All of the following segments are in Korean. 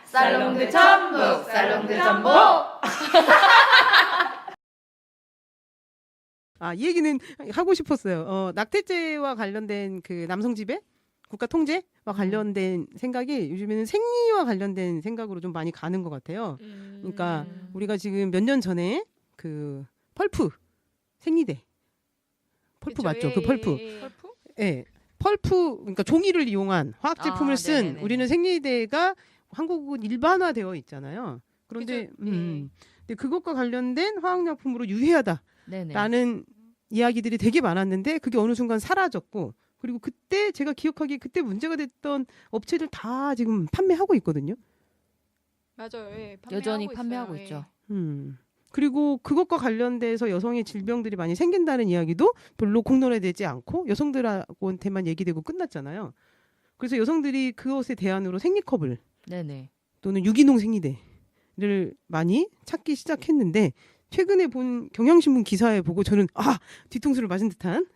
살롱드 천북, 살롱드 전복. 이 얘기는 하고 싶었어요. 낙태죄와 관련된 그 남성 지배, 국가 통제와 관련된 생각이 요즘에는 생리와 관련된 생각으로 좀 많이 가는 것 같아요. 그러니까 우리가 지금 몇 년 전에 그 펄프 생리대, 펄프 그쵸, 맞죠? 예, 그 펄프. 예, 예. 예. 펄프, 그러니까 종이를 이용한 화학 제품을 쓴 네네네네. 우리는 생리대가 한국은 일반화되어 있잖아요. 그런데, 그죠? 예. 근데 그것과 관련된 화학약품으로 유해하다라는 네네. 이야기들이 되게 많았는데 그게 어느 순간 사라졌고 그리고 그때 제가 기억하기에 그때 문제가 됐던 업체들 다 지금 판매하고 있거든요. 맞아요. 예. 여전히 판매하고 판매하고 있어요. 있죠. 그리고 그것과 관련돼서 여성의 질병들이 많이 생긴다는 이야기도 별로 공론화되지 않고 여성들한테만 얘기되고 끝났잖아요. 그래서 여성들이 그것에 대안으로 생리컵을 네네. 또는 유기농 생리대를 많이 찾기 시작했는데 최근에 본 경향신문 기사에 보고 저는 뒤통수를 맞은 듯한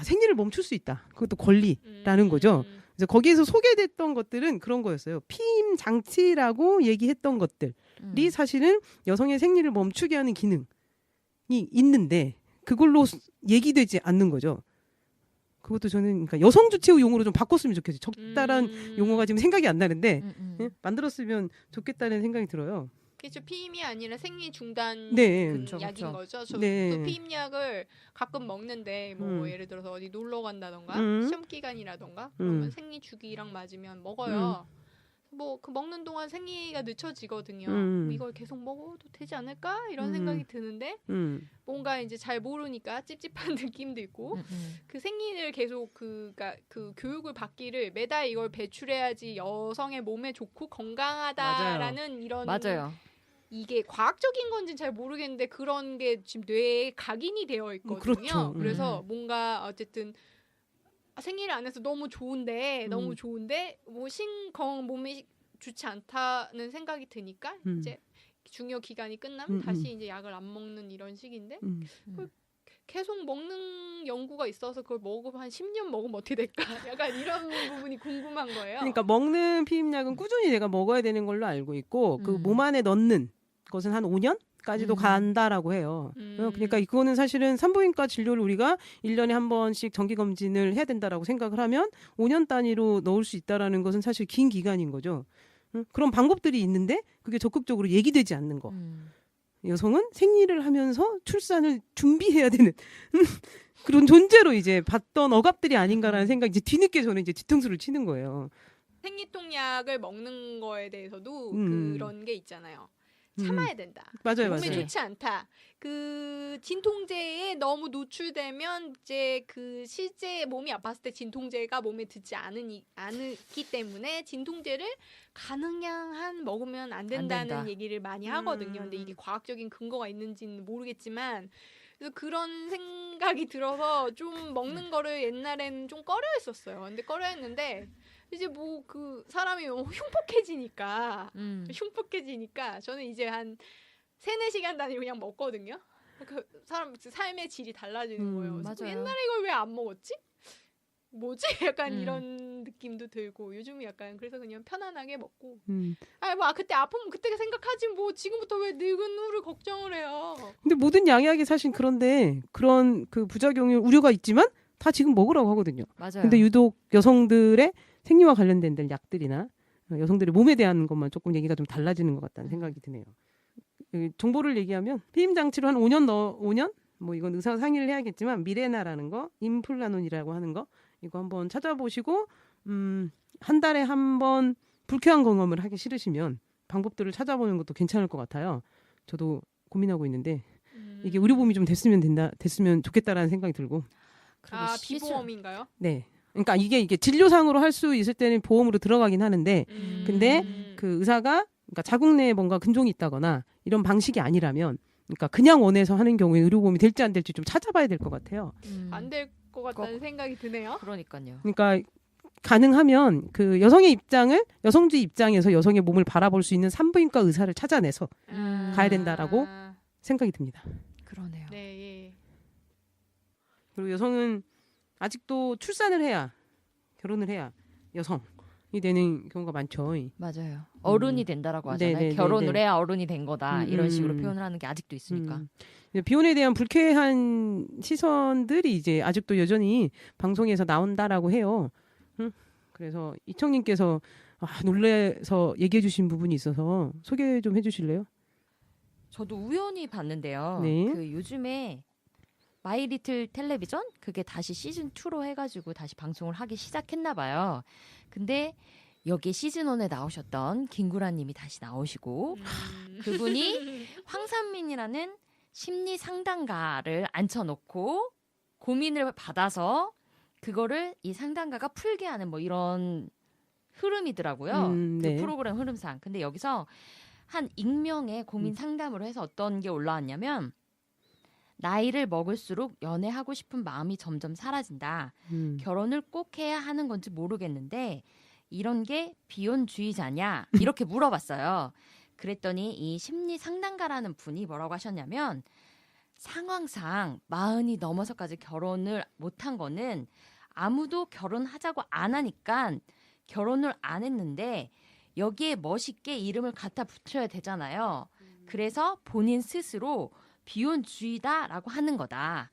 생리를 멈출 수 있다. 그것도 권리라는 거죠. 그래서 거기에서 소개됐던 것들은 그런 거였어요. 피임 장치라고 얘기했던 것들이 사실은 여성의 생리를 멈추게 하는 기능이 있는데 그걸로 얘기되지 않는 거죠. 그것도 저는 그러니까 여성 주체의 용어로 좀 바꿨으면 좋겠어요. 적절한 용어가 지금 생각이 안 나는데 예? 만들었으면 좋겠다는 생각이 들어요. 그렇죠. 피임이 아니라 생리 중단 네. 그쵸, 약인 그쵸. 거죠. 저도 네. 피임약을 가끔 먹는데 뭐 예를 들어서 어디 놀러 간다던가 시험 기간이라던가 그러면 생리 주기랑 맞으면 먹어요. 뭐 그 먹는 동안 생리가 늦춰지거든요. 그럼 이걸 계속 먹어도 되지 않을까 이런 생각이 드는데 뭔가 이제 잘 모르니까 찝찝한 느낌도 있고 그 생리를 계속 그 교육을 받기를 매달 이걸 배출해야지 여성의 몸에 좋고 건강하다라는 이런 맞아요. 이게 과학적인 건지는 잘 모르겠는데 그런 게 지금 뇌에 각인이 되어 있거든요. 그렇죠. 그래서 뭔가 어쨌든 생리를 안 해서 너무 좋은데 뭐 몸이 좋지 않다는 생각이 드니까 이제 중요 기간이 끝나면 다시 이제 약을 안 먹는 이런 식인데 그걸 계속 먹는 연구가 있어서 그걸 먹으면 한 10년 먹으면 어떻게 될까? 약간 이런 부분이 궁금한 거예요. 그러니까 먹는 피임약은 꾸준히 내가 먹어야 되는 걸로 알고 있고 그 몸 안에 넣는 것은 한 5년까지도 간다라고 해요. 그러니까 이거는 사실은 산부인과 진료를 우리가 1년에 한 번씩 정기 검진을 해야 된다라고 생각을 하면 5년 단위로 넣을 수 있다라는 것은 사실 긴 기간인 거죠. 그런 방법들이 있는데 그게 적극적으로 얘기되지 않는 거. 여성은 생리를 하면서 출산을 준비해야 되는 그런 존재로 이제 봤던 억압들이 아닌가라는 생각이 이제 뒤늦게 저는 이제 뒤통수를 치는 거예요. 생리통약을 먹는 거에 대해서도 그런 게 있잖아요. 참아야 된다. 맞아요, 몸에 맞아요. 좋지 않다. 그 진통제에 너무 노출되면 이제 그 실제 몸이 아팠을 때 진통제가 몸에 듣지 않기 때문에 진통제를 가능한 한 먹으면 안 된다는 된다. 얘기를 많이 하거든요. 근데 이게 과학적인 근거가 있는지는 모르겠지만 그래서 그런 생각이 들어서 좀 먹는 거를 옛날에는 좀 꺼려했었어요. 근데 꺼려했는데 이제 뭐 그 사람이 너무 흉폭해지니까 저는 이제 한 3-4시간 단위로 그냥 먹거든요. 그 사람 삶의 질이 달라지는 거예요. 그래서 맞아요. 옛날에 이걸 왜 안 먹었지? 뭐지? 약간 이런 느낌도 들고 요즘은 약간 그래서 그냥 편안하게 먹고 뭐 그때 아프면 그때 생각하지 뭐 지금부터 왜 늙은 후를 걱정을 해요. 근데 모든 양약이 사실 그런데 그런 그 부작용이 우려가 있지만 다 지금 먹으라고 하거든요. 맞아요. 근데 유독 여성들의 생리와 관련된 약들이나 여성들의 몸에 대한 것만 조금 얘기가 좀 달라지는 것 같다는 생각이 드네요. 정보를 얘기하면 피임 장치로 한 5년 뭐 이건 의사 상의를 해야겠지만 미레나라는 거, 임플라논이라고 하는 거 이거 한번 찾아보시고 한 달에 한 번 불쾌한 경험을 하기 싫으시면 방법들을 찾아보는 것도 괜찮을 것 같아요. 저도 고민하고 있는데 이게 의료보험이 좀 됐으면 좋겠다라는 생각이 들고. 비보험인가요? 네. 그러니까 이게 진료상으로 할 수 있을 때는 보험으로 들어가긴 하는데 근데 그 의사가 그러니까 자궁 내에 뭔가 근종이 있다거나 이런 방식이 아니라면 그러니까 그냥 원해서 하는 경우에 의료보험이 될지 안 될지 좀 찾아봐야 될 것 같아요. 안 될 것 같다는 생각이 드네요. 그러니까요. 그러니까 가능하면 그 여성주의 입장에서 여성의 몸을 바라볼 수 있는 산부인과 의사를 찾아내서 가야 된다라고 생각이 듭니다. 그러네요. 네, 예. 그리고 여성은 아직도 출산을 해야 결혼을 해야 여성이 되는 경우가 많죠. 맞아요. 어른이 된다라고 하잖아요. 네네네네. 결혼을 해야 어른이 된 거다. 이런 식으로 음. 표현을 하는 게 아직도 있으니까. 비혼에 대한 불쾌한 시선들이 이제 아직도 여전히 방송에서 나온다라고 해요. 그래서 이청님께서 놀래서 얘기해 주신 부분이 있어서 소개 좀 해주실래요? 저도 우연히 봤는데요. 네. 그 요즘에 마이 리틀 텔레비전 그게 다시 시즌 2로 해가지고 다시 방송을 하기 시작했나 봐요. 근데 여기 시즌 1에 나오셨던 김구라님이 다시 나오시고 그분이 황산민이라는 심리 상담가를 앉혀놓고 고민을 받아서 그거를 이 상담가가 풀게 하는 뭐 이런 흐름이더라고요. 네. 그 프로그램 흐름상. 근데 여기서 한 익명의 고민 상담으로 해서 어떤 게 올라왔냐면 나이를 먹을수록 연애하고 싶은 마음이 점점 사라진다. 결혼을 꼭 해야 하는 건지 모르겠는데 이런 게 비혼주의자냐? 이렇게 물어봤어요. 그랬더니 이 심리 상담가라는 분이 뭐라고 하셨냐면 상황상 40이 넘어서까지 결혼을 못한 거는 아무도 결혼하자고 안 하니까 결혼을 안 했는데 여기에 멋있게 이름을 갖다 붙여야 되잖아요. 그래서 본인 스스로 비혼주의다라고 하는 거다.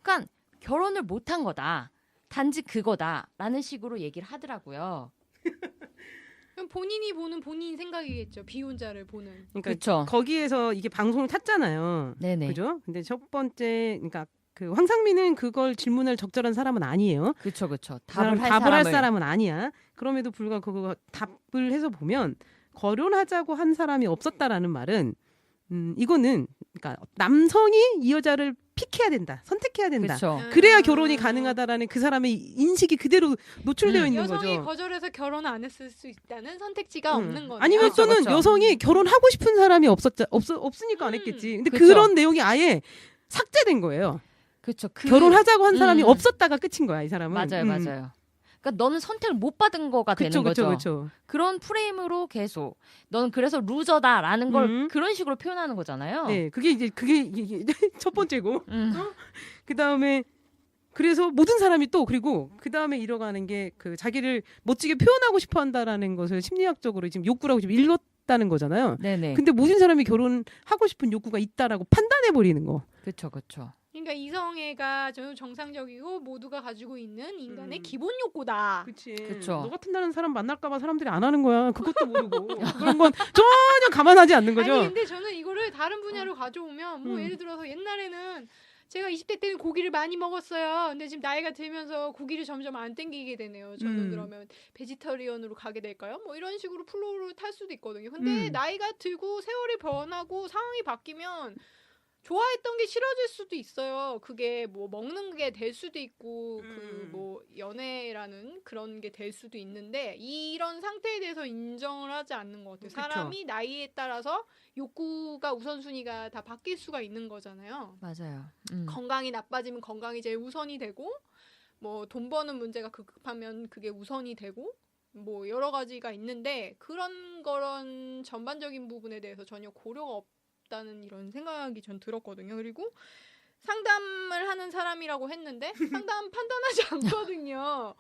그러니까 결혼을 못한 거다. 단지 그거다라는 식으로 얘기를 하더라고요. 그럼 본인이 보는 본인 생각이겠죠. 비혼자를 보는. 그러니까 그렇죠. 거기에서 이게 방송을 탔잖아요. 네네. 그죠? 근데 첫 번째, 그러니까 그 황상민은 그걸 질문할 적절한 사람은 아니에요. 그렇죠, 그렇죠. 그 사람 답을 할 사람은 아니야. 그럼에도 불구하고 그거 답을 해서 보면 결혼하자고 한 사람이 없었다라는 말은 이거는 그러니까 남성이 이 여자를 픽해야 된다, 선택해야 된다. 그렇죠. 그래야 결혼이 가능하다라는 그 사람의 인식이 그대로 노출되어 있는 여성이 거죠. 거절해서 결혼 안 했을 수 있다는 선택지가 없는 거네요. 아니면 그렇죠, 또는 그렇죠. 여성이 결혼하고 싶은 사람이 없으니까 안 했겠지. 근데 그렇죠. 그런 내용이 아예 삭제된 거예요. 그렇죠. 결혼하자고 한 사람이 없었다가 끝인 거야, 이 사람은. 맞아요, 맞아요. 그러니까 너는 선택을 못 받은 거가 되는 거죠. 그렇죠. 그런 프레임으로 계속 너는 그래서 루저다라는 걸 음. 그런 식으로 표현하는 거잖아요. 네, 그게 이게 첫 번째고. 음. 그 다음에 그래서 모든 사람이 또 그리고 그 다음에 이뤄가는 게 그 자기를 멋지게 표현하고 싶어한다라는 것을 심리학적으로 지금 욕구라고 지금 일렀다는 거잖아요. 네네. 근데 모든 사람이 결혼하고 싶은 욕구가 있다라고 판단해 버리는 거. 그렇죠, 그렇죠. 그러니까 이성애가 좀 정상적이고 모두가 가지고 있는 인간의 기본 욕구다. 그렇지. 그쵸. 너 같은 다른 사람 만날까봐 사람들이 안 하는 거야. 그것도 모르고 그런 건 전혀 감안하지 않는 거죠. 아니 근데 저는 이거를 다른 분야로 가져오면 뭐 예를 들어서 옛날에는 제가 20대 때는 고기를 많이 먹었어요. 근데 지금 나이가 들면서 고기를 점점 안 땡기게 되네요. 저는 그러면 베지터리언으로 가게 될까요? 뭐 이런 식으로 플로우를 탈 수도 있거든요. 근데 나이가 들고 세월이 변하고 상황이 바뀌면 좋아했던 게 싫어질 수도 있어요. 그게 뭐 먹는 게 될 수도 있고 그 뭐 연애라는 그런 게 될 수도 있는데 이런 상태에 대해서 인정을 하지 않는 것 같아요. 그쵸. 사람이 나이에 따라서 욕구가 우선순위가 다 바뀔 수가 있는 거잖아요. 맞아요. 건강이 나빠지면 건강이 제일 우선이 되고 뭐 돈 버는 문제가 급하면 그게 우선이 되고 뭐 여러 가지가 있는데 그런 전반적인 부분에 대해서 전혀 고려가 없다는 이런 생각이 전 들었거든요. 그리고 상담을 하는 사람이라고 했는데 상담 판단하지 않거든요.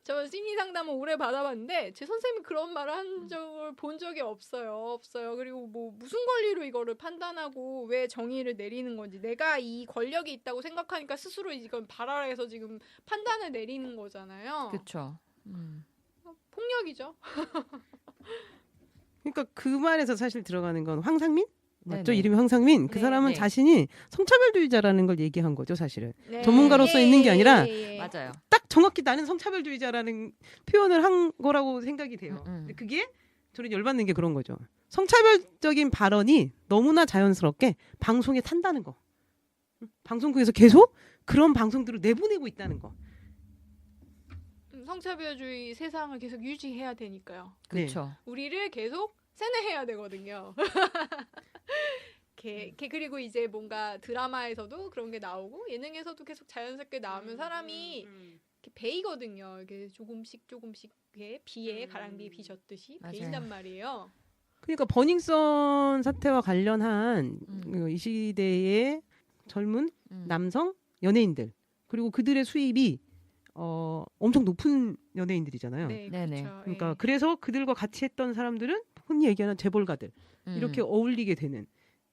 저 심리 상담을 오래 받아봤는데 제 선생님이 그런 말을 한 적을 본 적이 없어요. 그리고 뭐 무슨 권리로 이거를 판단하고 왜 정의를 내리는 건지 내가 이 권력이 있다고 생각하니까 스스로 이걸 발화해서 지금 판단을 내리는 거잖아요. 그렇죠. 폭력이죠. 그러니까 그 말에서 사실 들어가는 건 황상민? 맞죠? 네네. 이름이 황상민. 그 네, 사람은 네. 자신이 성차별주의자라는 걸 얘기한 거죠, 사실은. 네. 전문가로서 있는 게 아니라 맞아요. 딱 정확히 나는 성차별주의자라는 표현을 한 거라고 생각이 돼요. 근데 그게 저는 열받는 게 그런 거죠. 성차별적인 발언이 너무나 자연스럽게 방송에 탄다는 거. 방송국에서 계속 그런 방송들을 내보내고 있다는 거. 성차별주의 세상을 계속 유지해야 되니까요. 그렇죠. 우리를 계속 세뇌해야 되거든요. 그리고 이제 뭔가 드라마에서도 그런 게 나오고 예능에서도 계속 자연스럽게 나오면 사람이 이렇게 배이거든요. 이게 조금씩 비에 가랑비에 비젓듯이 맞아요. 배인단 말이에요. 그러니까 버닝썬 사태와 관련한 이 시대의 젊은 남성 연예인들 그리고 그들의 수입이 엄청 높은 연예인들이잖아요. 네, 네네. 그렇죠. 그러니까 예. 그래서 그들과 같이 했던 사람들은 흔히 얘기하는 재벌가들 이렇게 어울리게 되는.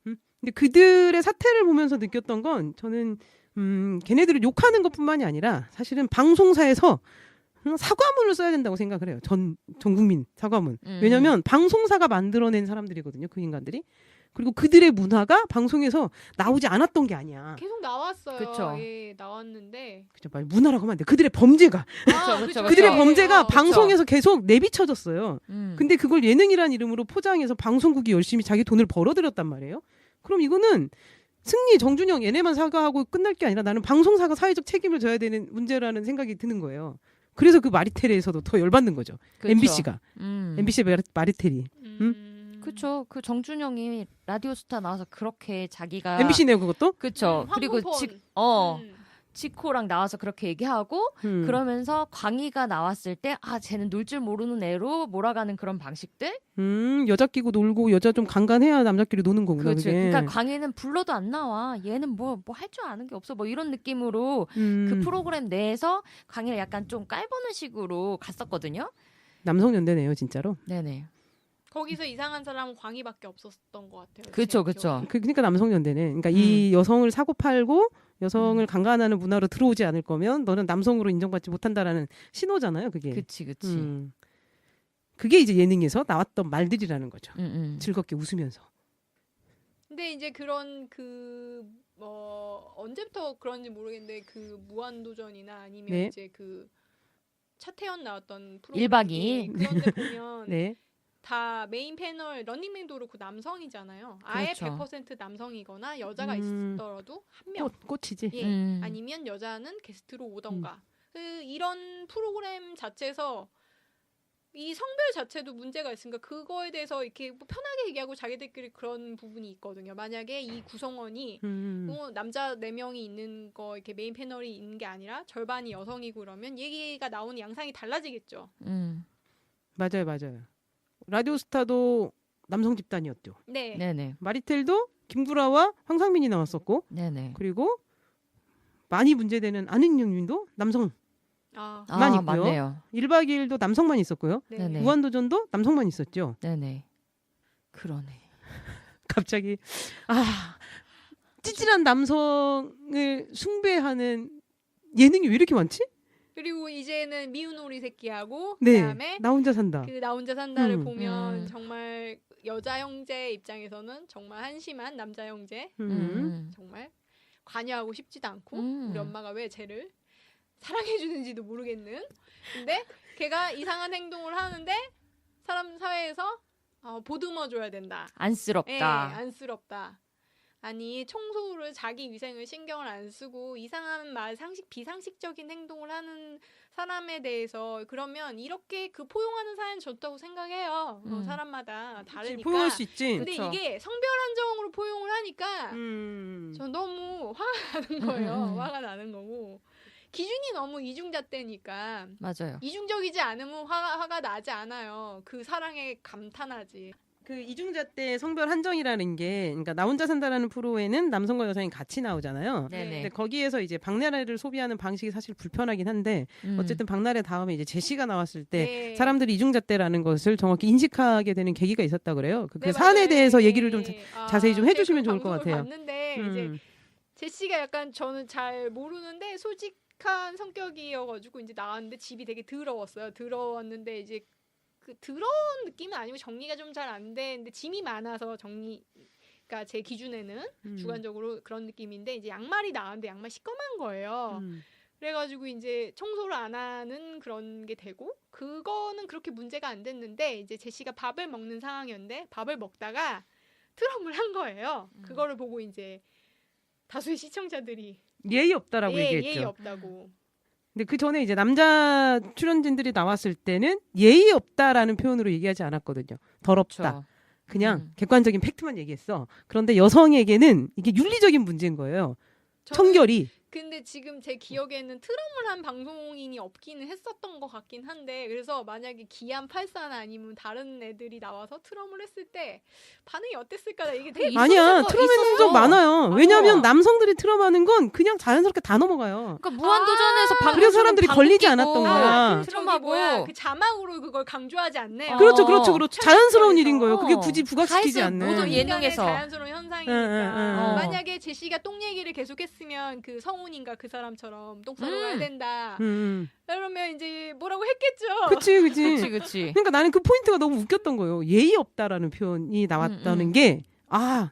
근데 그들의 사태를 보면서 느꼈던 건 저는 걔네들을 욕하는 것뿐만이 아니라 사실은 방송사에서 사과문을 써야 된다고 생각을 해요. 전 국민 사과문. 왜냐하면 방송사가 만들어낸 사람들이거든요. 그 인간들이. 그리고 그들의 문화가 방송에서 나오지 않았던 게 아니야. 계속 나왔어요. 그쵸. 예, 나왔는데 그죠? 말 문화라고 하면 안 돼. 그들의 범죄가 그쵸. 그들의 범죄가 그쵸. 방송에서 계속 내비쳐졌어요. 근데 그걸 예능이란 이름으로 포장해서 방송국이 열심히 자기 돈을 벌어들였단 말이에요. 그럼 이거는 승리, 정준영 얘네만 사과하고 끝날 게 아니라 나는 방송사가 사회적 책임을 져야 되는 문제라는 생각이 드는 거예요. 그래서 그 마리텔에서도 더 열받는 거죠. 그쵸. MBC가. MBC 마리텔이. 그쵸. 그 정준영이 라디오스타 나와서 그렇게 자기가 MBC네요, 그것도? 그쵸. 그리고 황금폰. 지코랑 나와서 그렇게 얘기하고 그러면서 광희가 나왔을 때 쟤는 놀 줄 모르는 애로 몰아가는 그런 방식들. 여자 끼고 놀고 여자 좀 강간해야 남자끼리 노는 거구나. 그렇죠. 그게. 그러니까 광희는 불러도 안 나와. 얘는 뭐 할 줄 아는 게 없어. 뭐 이런 느낌으로 그 프로그램 내에서 광희를 약간 좀 깔보는 식으로 갔었거든요. 남성연대네요, 진짜로. 네네. 거기서 이상한 사람은 광희밖에 없었던 것 같아요. 그쵸, 제 그쵸. 기억에. 그러니까 남성연대네. 그러니까 이 여성을 사고 팔고 여성을 강간하는 문화로 들어오지 않을 거면 너는 남성으로 인정받지 못한다라는 신호잖아요, 그게. 그치. 그게 이제 예능에서 나왔던 말들이라는 거죠. 즐겁게 웃으면서. 근데 이제 그런 언제부터 그런지 모르겠는데 그 무한도전이나 아니면 네. 이제 그 차태현 나왔던 프로그램 1박 2일. 그런데 보면 네. 다 메인 패널 런닝맨도 그렇고 남성이잖아요. 아예 그렇죠. 100% 남성이거나 여자가 있더라도 한 명. 꽃이지. 예. 아니면 여자는 게스트로 오던가. 이런 프로그램 자체에서 이 성별 자체도 문제가 있으니까 그거에 대해서 이렇게 뭐 편하게 얘기하고 자기들끼리 그런 부분이 있거든요. 만약에 이 구성원이 남자 4명이 있는 거 이렇게 메인 패널이 있는 게 아니라 절반이 여성이고 그러면 얘기가 나오는 양상이 달라지겠죠. 맞아요. 라디오스타도 남성 집단이었죠. 네. 네네. 마리텔도 김구라와 황상민이 나왔었고, 네네. 그리고 많이 문제되는 안은영님도 남성만 있고요. 맞네요. 1박 2일도 남성만 있었고요. 네. 네네. 무한도전도 남성만 있었죠. 네네. 그러네. 갑자기 찌질한 남성을 숭배하는 예능이 왜 이렇게 많지? 그리고 이제는 미운 오리 새끼하고 네, 그다음에 나 혼자 산다. 그 나 혼자 산다를 보면 음. 정말 여자 형제 입장에서는 정말 한심한 남자 형제 정말 관여하고 싶지도 않고 우리 엄마가 왜 쟤를 사랑해 주는지도 모르겠는. 근데 걔가 이상한 행동을 하는데 사람 사회에서 보듬어 줘야 된다. 안쓰럽다. 예, 안쓰럽다. 아니 청소를 자기 위생을 신경을 안 쓰고 이상한 비상식적인 행동을 하는 사람에 대해서 그러면 이렇게 그 포용하는 사연 좋다고 생각해요. 사람마다 다르니까. 포용할 수 있지. 근데 그쵸. 이게 성별 한정으로 포용을 하니까 전 너무 화가 나는 거예요. 화가 나는 거고 기준이 너무 이중잣대니까 맞아요. 이중적이지 않으면 화가 나지 않아요. 그 사랑에 감탄하지. 그 이중잣대 성별 한정이라는 게, 그러니까 나 혼자 산다라는 프로에는 남성과 여성이 같이 나오잖아요. 네네. 근데 거기에서 이제 박나래를 소비하는 방식이 사실 불편하긴 한데 어쨌든 박나래 다음에 이제 제시가 나왔을 때 네. 사람들이 이중잣대라는 것을 정확히 인식하게 되는 계기가 있었다 그래요. 그 네, 사안에 맞아요. 대해서 예, 얘기를 좀 예. 자세히 좀 해주시면 제가 좋을 것 방송을 같아요. 봤는데 이제 제시가 약간 저는 잘 모르는데 솔직한 성격이어가지고 이제 나왔는데 집이 되게 더러웠어요. 더러웠는데 이제 그 더러운 느낌은 아니고 정리가 좀 잘 안 되는데 짐이 많아서 그러니까 제 기준에는 주관적으로 그런 느낌인데 이제 양말이 나왔는데 양말 시꺼먼 거예요. 그래가지고 이제 청소를 안 하는 그런 게 되고 그거는 그렇게 문제가 안 됐는데 이제 제시가 밥을 먹는 상황이었는데 밥을 먹다가 트럼을 한 거예요. 그거를 보고 이제 다수의 시청자들이 예의 없다라고 예의 얘기했죠. 없다고. 근데 그 전에 이제 남자 출연진들이 나왔을 때는 예의 없다라는 표현으로 얘기하지 않았거든요. 더럽다. 그렇죠. 그냥 객관적인 팩트만 얘기했어. 그런데 여성에게는 이게 윤리적인 문제인 거예요. 청결이. 근데 지금 제 기억에는 트럼을 한 방송인이 없기는 했었던 것 같긴 한데 그래서 만약에 기안 84나 아니면 다른 애들이 나와서 트럼을 했을 때 반응이 어땠을까? 이게 되게 아니야, 트럼 했는 적 많아요. 왜냐하면 남성들이 트럼 하는 건 그냥 자연스럽게 다 넘어가요. 그러니까 무한도전에서 방금 그래서 사람들이 걸리지 않았던 거야. 트럼하고 그 자막으로 그걸 강조하지 않네요. 그렇죠. 자연스러운 일인 거예요. 그게 어. 굳이 부각시키지 다 않는. 모든 예능에서. 자연스러운 현상이니까. 응. 만약에 제시가 똥 얘기를 계속했으면 그 성훈인가 그 사람처럼 똥 싸러 가야 된다. 그러면 이제 뭐라고 했겠죠. 그치. 그러니까 나는 그 포인트가 너무 웃겼던 거예요. 예의 없다라는 표현이 나왔다는 게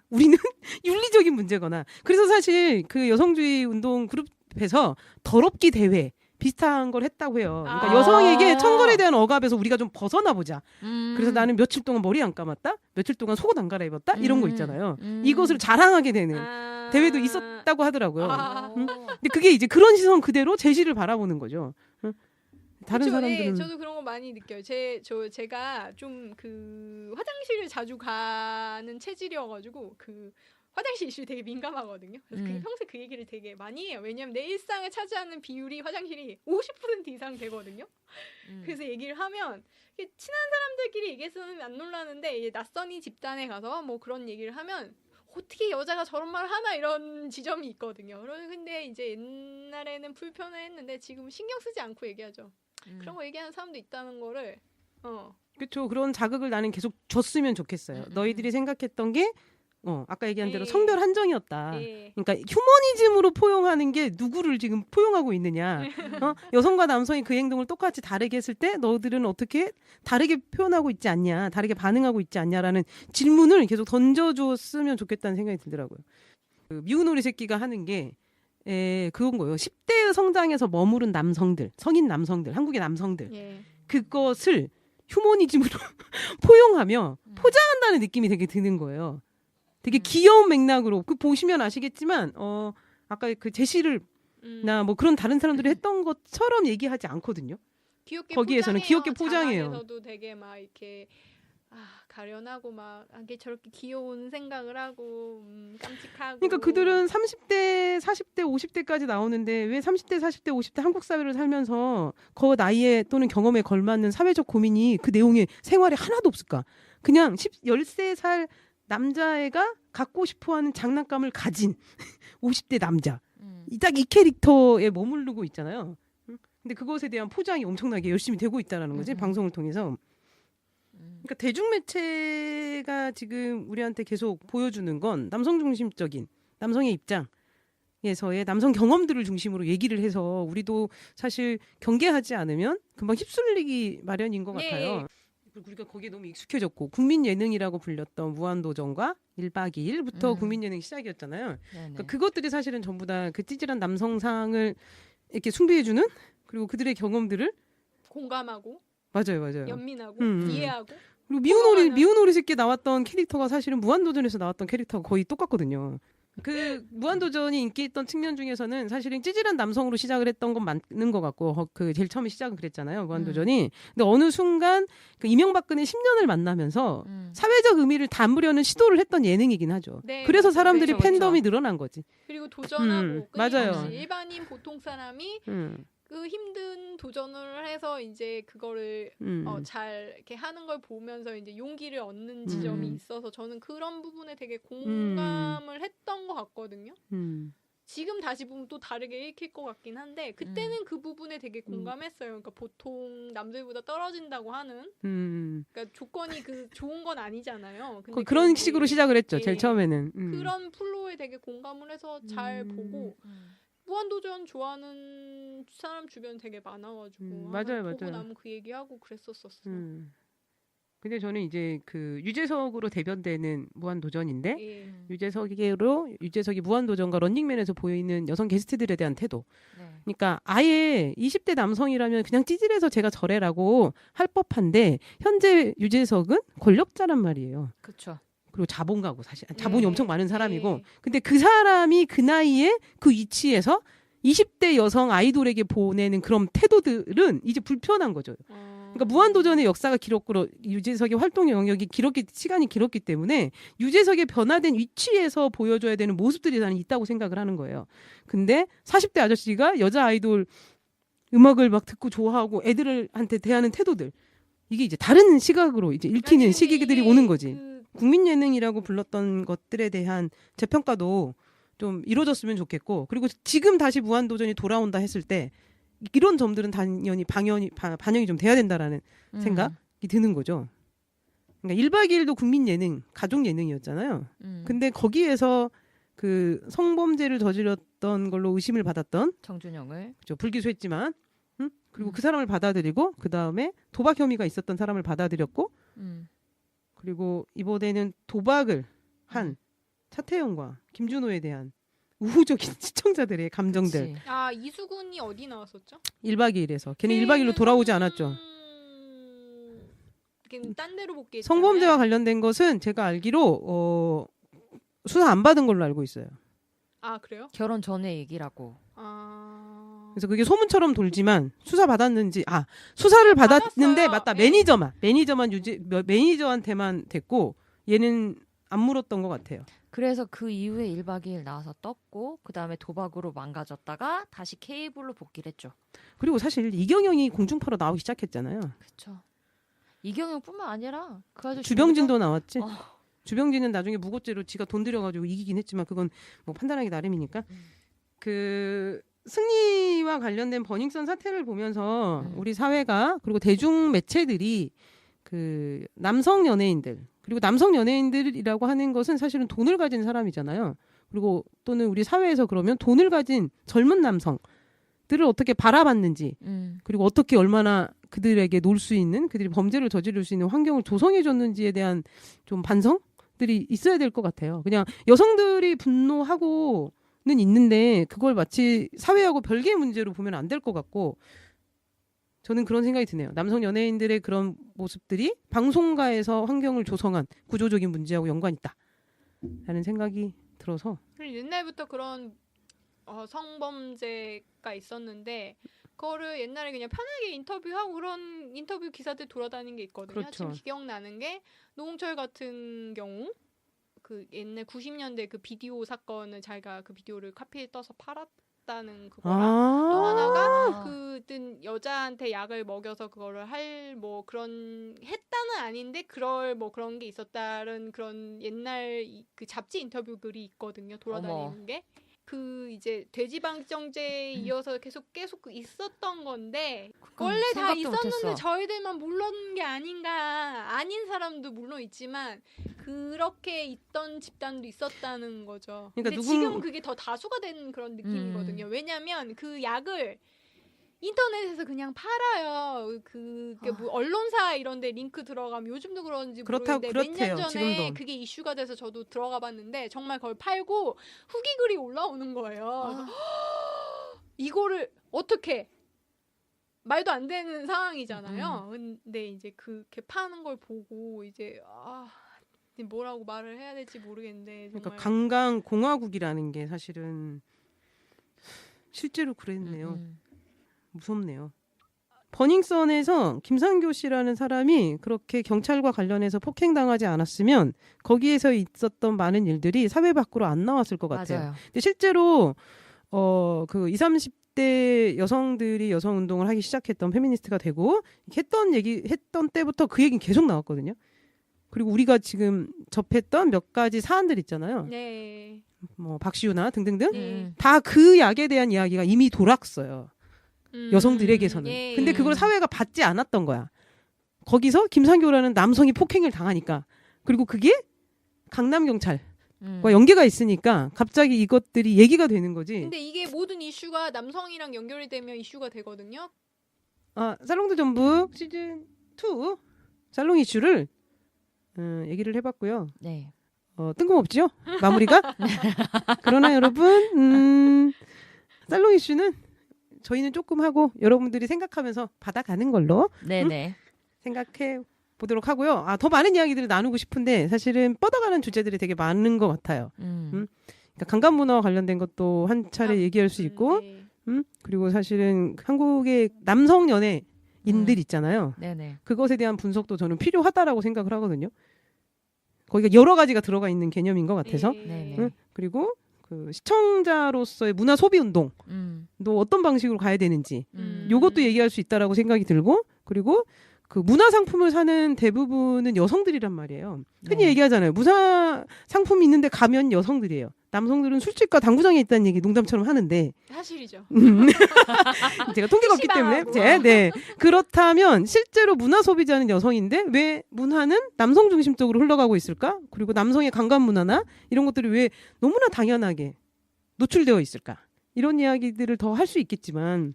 우리는 윤리적인 문제거나. 그래서 사실 그 여성주의 운동 그룹에서 더럽기 대회 비슷한 걸 했다고 해요. 그러니까 여성에게 청결에 대한 억압에서 우리가 좀 벗어나 보자. 그래서 나는 며칠 동안 머리 안 감았다, 며칠 동안 속옷 안 갈아입었다 이런 거 있잖아요. 이것을 자랑하게 되는 대회도 있었다고 하더라고요. 근데 그게 이제 그런 시선 그대로 제시를 바라보는 거죠. 다른 그쵸, 사람들은 저도 그런 거 많이 느껴요. 제가 좀 그 화장실을 자주 가는 체질이어가지고 그 화장실 이슈 되게 민감하거든요. 그래서 평소에 그 얘기를 되게 많이 해요. 왜냐면 내 일상을 차지하는 비율이 화장실이 50% 이상 되거든요. 그래서 얘기를 하면 친한 사람들끼리 얘기해서는 안 놀라는데 이제 낯선이 집단에 가서 뭐 그런 얘기를 하면 어떻게 여자가 저런 말을 하나 이런 지점이 있거든요. 근데 이제 옛날에는 불편해 했는데 지금 신경 쓰지 않고 얘기하죠. 그런 거 얘기하는 사람도 있다는 거를 그렇죠. 그런 자극을 나는 계속 줬으면 좋겠어요. 너희들이 생각했던 게 아까 얘기한 대로 성별 한정이었다. 그러니까 휴머니즘으로 포용하는 게 누구를 지금 포용하고 있느냐. 여성과 남성이 그 행동을 똑같이 다르게 했을 때 너희들은 어떻게 다르게 표현하고 있지 않냐, 다르게 반응하고 있지 않냐라는 질문을 계속 던져줬으면 좋겠다는 생각이 들더라고요. 그 미운 오리 새끼가 하는 게 그건 거예요. 10대의 성장에서 머무른 남성들, 성인 남성들, 한국의 남성들 그것을 휴머니즘으로 포용하며 포장한다는 느낌이 되게 드는 거예요. 되게 귀여운 맥락으로 보시면 아시겠지만 아까 그 제시를 나 뭐 그런 다른 사람들이 했던 것처럼 얘기하지 않거든요. 귀엽게 거기에서는 포장해요. 귀엽게 포장해요. 자막에서도 되게 막 이렇게 가련하고 막 이게 저렇게 귀여운 생각을 하고 깜찍하고. 그러니까 그들은 30대, 40대, 50대까지 나오는데 왜 30대, 40대, 50대 한국 사회를 살면서 그 나이에 또는 경험에 걸맞는 사회적 고민이 그 내용에 생활에 하나도 없을까? 그냥 13살 남자애가 갖고 싶어하는 장난감을 가진 50대 남자. 딱 이 캐릭터에 머무르고 있잖아요. 근데 그것에 대한 포장이 엄청나게 열심히 되고 있다는 거지. 방송을 통해서. 그러니까 대중매체가 지금 우리한테 계속 보여주는 건 남성 중심적인 남성의 입장에서의 남성 경험들을 중심으로 얘기를 해서 우리도 사실 경계하지 않으면 금방 휩쓸리기 마련인 것 같아요. 우리가 거기에 너무 익숙해졌고 국민 예능이라고 불렸던 무한도전과 1박 2일부터 국민 예능 시작이었잖아요. 그러니까 그것들이 사실은 전부 다 그 찌질한 남성상을 이렇게 숭배해주는 그리고 그들의 경험들을 공감하고 맞아요. 연민하고 이해하고 그리고 미운 오리 새끼 나왔던 캐릭터가 사실은 무한도전에서 나왔던 캐릭터가 거의 똑같거든요. 그 무한도전이 인기 있던 측면 중에서는 사실은 찌질한 남성으로 시작을 했던 건 맞는 것 같고 그 제일 처음에 시작은 그랬잖아요. 무한도전이. 근데 어느 순간 그 이명박근혜 10년을 만나면서 사회적 의미를 담으려는 시도를 했던 예능이긴 하죠. 그래서 사람들이 팬덤이 늘어난 거지. 그리고 도전하고 맞아요. 일반인 보통 사람이 그 힘든 도전을 해서 이제 그거를 잘 이렇게 하는 걸 보면서 이제 용기를 얻는 지점이 있어서 저는 그런 부분에 되게 공감을 했던 것 같거든요. 지금 다시 보면 또 다르게 읽힐 것 같긴 한데 그때는 그 부분에 되게 공감했어요. 그러니까 보통 남들보다 떨어진다고 하는 그러니까 조건이 그 좋은 건 아니잖아요. 근데 그런 식으로 시작을 했죠. 제일 처음에는. 그런 플로에 되게 공감을 해서 잘 보고 무한도전 좋아하는 사람 주변 되게 많아가지고 맞아요. 보고 나면 그 얘기하고 그랬었어요. 근데 저는 이제 그 유재석으로 대변되는 무한도전인데 유재석이 무한도전과 런닝맨에서 보이는 여성 게스트들에 대한 태도. 그러니까 아예 20대 남성이라면 그냥 찌질해서 제가 저래라고 할 법한데 현재 유재석은 권력자란 말이에요. 그렇죠. 그리고 자본가고 사실 자본이 엄청 많은 사람이고 근데 그 사람이 그 나이에 그 위치에서 20대 여성 아이돌에게 보내는 그런 태도들은 이제 불편한 거죠. 그러니까 무한도전의 역사가 길었고 유재석의 활동 영역이 시간이 길었기 때문에 유재석의 변화된 위치에서 보여줘야 되는 모습들이 나는 있다고 생각을 하는 거예요. 근데 40대 아저씨가 여자 아이돌 음악을 막 듣고 좋아하고 애들한테 대하는 태도들 이게 이제 다른 시각으로 이제 읽히는 시기들이 오는 거지. 국민 예능이라고 불렀던 것들에 대한 재평가도 좀 이루어졌으면 좋겠고 그리고 지금 다시 무한도전이 돌아온다 했을 때 이런 점들은 당연히 반영이 좀 돼야 된다라는 생각이 드는 거죠. 그러니까 1박 2일도 국민 예능, 가족 예능이었잖아요. 근데 거기에서 그 성범죄를 저질렀던 걸로 의심을 받았던 정준영을 그렇죠. 불기소했지만 그리고 그 사람을 받아들이고 그 다음에 도박 혐의가 있었던 사람을 받아들였고 그리고 이번에는 도박을 한 차태현과 김준호에 대한 우호적인 시청자들의 감정들. 그치. 아 이수근이 어디 나왔었죠? 1박 2일에서 걔는 1박 2일로 돌아오지 않았죠. 걔는 딴 데로 복귀했잖아요. 성범죄와 관련된 것은 제가 알기로 수사 안 받은 걸로 알고 있어요. 아 그래요? 결혼 전에 얘기라고. 아 그래서 그게 소문처럼 돌지만 수사 받았는지 수사를 받았는데 받았어요. 맞다. 네. 매니저한테만 됐고 얘는 안 물었던 것 같아요. 그래서 그 이후에 1박 2일 나와서 떴고 그 다음에 도박으로 망가졌다가 다시 케이블로 복귀를 했죠. 그리고 사실 이경영이 공중파로 나오기 시작했잖아요. 그렇죠. 이경영뿐만 아니라 그 아저씨 주병진도 나왔지. 어. 주병진은 나중에 무고죄로 지가 돈 들여가지고 이기긴 했지만 그건 뭐 판단하기 나름이니까. 그 승리와 관련된 버닝썬 사태를 보면서 우리 사회가 그리고 대중 매체들이 그 남성 연예인들 그리고 남성 연예인들이라고 하는 것은 사실은 돈을 가진 사람이잖아요. 그리고 또는 우리 사회에서 그러면 돈을 가진 젊은 남성들을 어떻게 바라봤는지 그리고 어떻게 얼마나 그들에게 놀 수 있는 그들이 범죄를 저지를 수 있는 환경을 조성해 줬는지에 대한 좀 반성들이 있어야 될 것 같아요. 그냥 여성들이 분노하고는 있는데 그걸 마치 사회하고 별개의 문제로 보면 안 될 것 같고 저는 그런 생각이 드네요. 남성 연예인들의 그런 모습들이 방송가에서 환경을 조성한 구조적인 문제하고 연관이 있다라는 생각이 들어서 옛날부터 그런 성범죄가 있었는데 그거를 옛날에 그냥 편하게 인터뷰하고 그런 인터뷰 기사들 돌아다니는 게 있거든요. 그렇죠. 지금 기억나는 게 노홍철 같은 경우 그 옛날 90년대 그 비디오 사건을 자기가 그 비디오를 카피해 떠서 팔았다는 그거랑 또 하나가 그든 여자한테 약을 먹여서 그거를 할 뭐 그런 했다는 아닌데 그럴 뭐 그런 게 있었다는 그런 옛날 그 잡지 인터뷰 글이 있거든요. 돌아다니는 게. 그 이제 돼지방정제에 이어서 계속 있었던 건데 원래 다 있었는데 못했어. 저희들만 몰랐는 게 아닌가. 아닌 사람도 물론 있지만 그렇게 있던 집단도 있었다는 거죠. 그러니까 근데 지금 그게 더 다수가 된 그런 느낌이거든요. 왜냐하면 그 약을 인터넷에서 그냥 팔아요. 그게 뭐 언론사 이런데 링크 들어가면 요즘도 그런지 모르겠는데 몇 년 전에 지금도. 그게 이슈가 돼서 저도 들어가 봤는데 정말 그걸 팔고 후기 글이 올라오는 거예요. 이거를 어떻게 말도 안 되는 상황이잖아요. 근데 이제 그렇게 파는 걸 보고 이제 뭐라고 말을 해야 될지 모르겠는데 정말. 그러니까 강강 공화국이라는 게 사실은 실제로 그랬네요. 무섭네요. 버닝썬에서 김상교 씨라는 사람이 그렇게 경찰과 관련해서 폭행당하지 않았으면 거기에서 있었던 많은 일들이 사회 밖으로 안 나왔을 것 같아요. 맞아요. 근데 실제로 그 20, 30대 여성들이 여성 운동을 하기 시작했던 페미니스트가 되고 했던 때부터 그 얘기는 계속 나왔거든요. 그리고 우리가 지금 접했던 몇 가지 사안들 있잖아요. 네. 뭐 박시우나 등등등 네. 다 그 약에 대한 이야기가 이미 돌았어요. 여성들에게서는. 예. 근데 그걸 사회가 받지 않았던 거야. 거기서 김상교라는 남성이 폭행을 당하니까. 그리고 그게 강남경찰과 연계가 있으니까 갑자기 이것들이 얘기가 되는 거지. 근데 이게 모든 이슈가 남성이랑 연결이 되면 이슈가 되거든요. 살롱드 전북 시즌 2 살롱 이슈를 얘기를 해봤고요. 네. 뜬금없죠? 마무리가? 그러나 여러분 살롱 이슈는 저희는 조금 하고 여러분들이 생각하면서 받아가는 걸로 네네. 생각해 보도록 하고요. 더 많은 이야기들을 나누고 싶은데 사실은 뻗어가는 주제들이 되게 많은 것 같아요. 그러니까 강간문화와 관련된 것도 한 차례 얘기할 수 있고 네. 그리고 사실은 한국의 남성 연예의 인들 있잖아요. 네네. 그것에 대한 분석도 저는 필요하다라고 생각을 하거든요. 거기가 여러 가지가 들어가 있는 개념인 것 같아서. 네네. 응? 그리고 그 시청자로서의 문화 소비 운동도 어떤 방식으로 가야 되는지 요것도 얘기할 수 있다라고 생각이 들고, 그리고 그 문화 상품을 사는 대부분은 여성들이란 말이에요. 흔히 네. 얘기하잖아요. 문화 상품이 있는데 가면 여성들이에요. 남성들은 술집과 당구장에 있다는 얘기 농담처럼 하는데 사실이죠. 제가 통계가 없기 때문에 네. 그렇다면 실제로 문화 소비자는 여성인데 왜 문화는 남성 중심적으로 흘러가고 있을까? 그리고 남성의 강간 문화나 이런 것들이 왜 너무나 당연하게 노출되어 있을까? 이런 이야기들을 더 할 수 있겠지만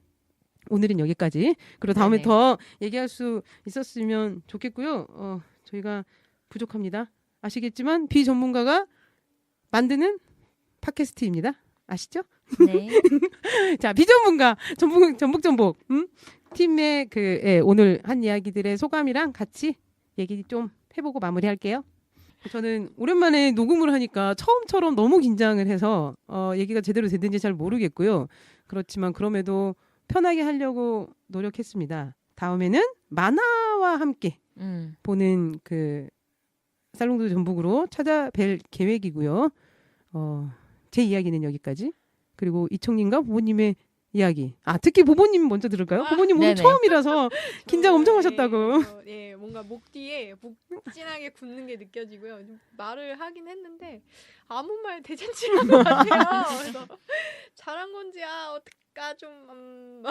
오늘은 여기까지. 그리고 다음에 네네. 더 얘기할 수 있었으면 좋겠고요. 저희가 부족합니다. 아시겠지만 비전문가가 만드는 팟캐스트입니다. 아시죠? 네. 자, 비전문가 전북전복 팀의 오늘 한 이야기들의 소감이랑 같이 얘기 좀 해보고 마무리할게요. 저는 오랜만에 녹음을 하니까 처음처럼 너무 긴장을 해서 얘기가 제대로 됐는지 잘 모르겠고요. 그렇지만 그럼에도 편하게 하려고 노력했습니다. 다음에는 만화와 함께 보는 그 살롱드 전북으로 찾아뵐 계획이고요. 제 이야기는 여기까지. 그리고 이청님과 부모님의 이야기. 특히 부모님 먼저 들을까요? 부모님 오늘 네네. 처음이라서 긴장 엄청 하셨다고. 예, 뭔가 목 뒤에 묵진하게 굳는 게 느껴지고요. 말을 하긴 했는데 아무 말 대잔치를 한 것 같아요. 그래서 잘한 건지 어떡하 좀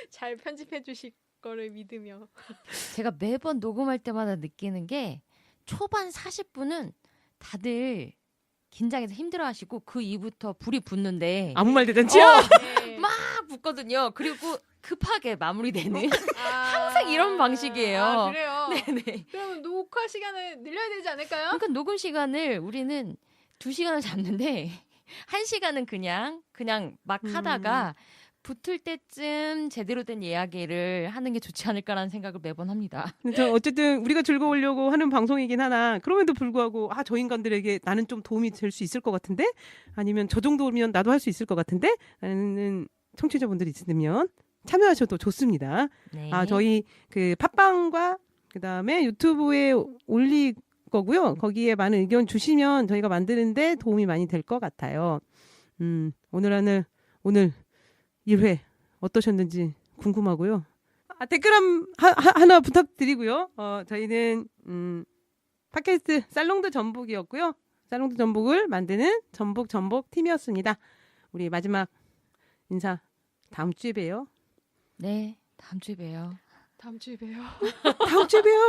잘 편집해 주실 거를 믿으며. 제가 매번 녹음할 때마다 느끼는 게 초반 40분은 다들 긴장해서 힘들어하시고 그 이후부터 불이 붙는데 아무 말 대잔치요? 네. 막 붙거든요. 그리고 급하게 마무리되는 항상 이런 방식이에요. 그래요? 네네. 그러면 녹화 시간을 늘려야 되지 않을까요? 그러니까 녹음 시간을 우리는 2시간을 잡는데 1시간은 그냥 막 하다가 붙을 때쯤 제대로 된 이야기를 하는 게 좋지 않을까라는 생각을 매번 합니다. 근데 어쨌든 우리가 즐거우려고 하는 방송이긴 하나 그럼에도 불구하고 저 인간들에게 나는 좀 도움이 될 수 있을 것 같은데, 아니면 저 정도면 나도 할 수 있을 것 같은데 라는 청취자분들이 있으면 참여하셔도 좋습니다. 네. 저희 그 팟빵과 그다음에 유튜브에 올릴 거고요. 거기에 많은 의견 주시면 저희가 만드는데 도움이 많이 될 것 같아요. 오늘 1회 어떠셨는지 궁금하고요. 댓글 하나 부탁드리고요. 저희는 팟캐스트 살롱드 전북이었고요. 살롱드 전북을 만드는 전북 팀이었습니다. 우리 마지막 인사 다음 주에 봬요. 네, 다음 주에 봬요. 다음 주에 봬요. 다음 주에 봬요.